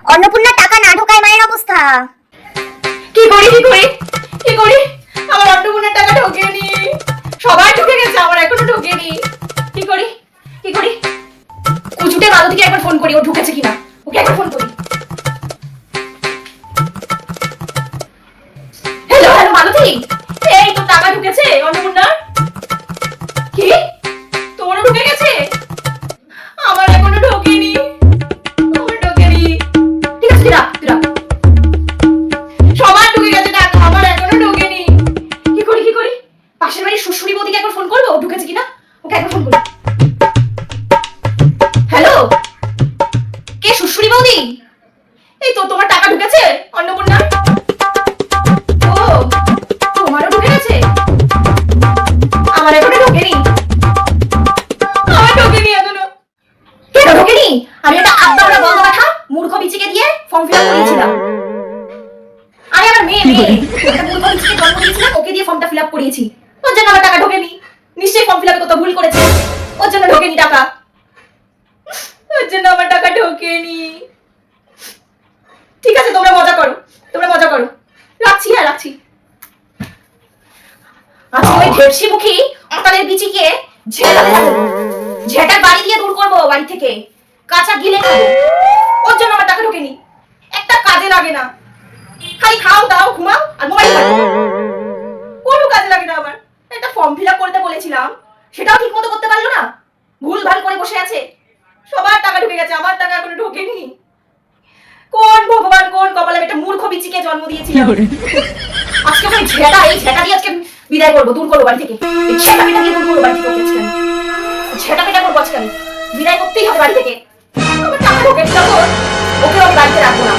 অন্নপূর্ণা টাকা না ঢোকায় মায়ের অবস্থা। কি করি কি করি কি করি, আমার অন্নপূর্ণার টাকা ঢোকেনি, সবাই ঢুকে গেছে, আমার এখনো ঢোকেনি। কি করি কি করি, কুচুটে মালতীকে একবার ফোন করি, ও ঢুকেছে কিনা, ওকে একবার ফোন করি। হ্যালো হ্যালো মালতী, এই তো টাকা ঢুকেছে অন্নপূর্ণার। কি, তোমারও ঢুকে গেছে? আমার এখনো ঢোকেনি, আমার ঢোকেনি। ঠিক আছে, তুই রাখ তুই রাখ। সবার ঢুকে গেছে টাকা, আমার এখনো ঢোকেনি। কি করি কি করি, পাশের বাড়ির শ্বশুরি বৌদিকে একবার ফোন করবো, ঢুকেছে কিনা, ওকে একবার ফোন করি। হ্যালো, কে শ্বশুরি বৌদি? এই তো তোমার টাকা ঢুকেছে অন্নপূর্ণা। ও, তোমারও ঢুকে গেছে, আমার এখনো ঢোকেনি, আমার ঢোকেনি এখনো। কেন ঢোকেনি? আমি একটা আব্বাওরা বন্ধ রাখা মূর্খ বিচিকে দিয়ে ফর্ম ফিল আপ করিয়েছিলাম। আরে আমার মেয়ে একটা মূর্খ বিচিকে জন্ম দিয়েছিলাম, ওকে দিয়ে ফর্মটা ফিল আপ করিয়েছি, ওর জন্য আমার টাকা ঢোকেনি। নিশ্চয়ই ফর্ম ফিল আপে কত ভুল করেছে, ওর জন্য ঢোকেনি টাকা, ওর জন্য আমার টাকা ঢোকেনি। ঠিক আছে, তোমরা মজা করো, তোমরা মজা করো, রাখছি, হ্যাঁ রাখছি। আচ্ছা, ওই ঢেপসি মুখী আকালের বিচিকে ঝেঁটার বাড়ি দিয়ে দূর করবো বাড়ি থেকে, কাঁচা গিলে খাবো, ওর জন্য আমার টাকা ঢোকেনি। একটা কাজে লাগে না, খালি খাও দাও ঘুমাও আর মোবাইল ঘাটো, কোনো কাজে লাগে না আমার। একটা ফর্ম ফিল আপ করতে বলেছিলাম, সেটাও ঠিক মতো করতে পারলো না, ভুল ভাল করে বসে আছে। সবার টাকা ঢুকে গেছে, আমার টাকা এখনো ঢোকেনি। কোন ভগবান কোন কপালে একটা মূর্খ বিচিকে জন্ম দিয়েছিল। আজকে ওই ঝেঁটা, এই ঝেঁটা দিয়ে আজকে বিদায় করবো, দূর করবো বাড়ি থেকে, এই ঝেঁটা পেটা দিয়ে দূর করবো বাড়ি থেকে। আজকে ঝেঁটা পেটা করবো, আজকে আমি বিদায় করতেই হবে বাড়ি থেকে। আমার টাকা ঢোকেনি, ওকে আমি বাড়িতে রাখবো না।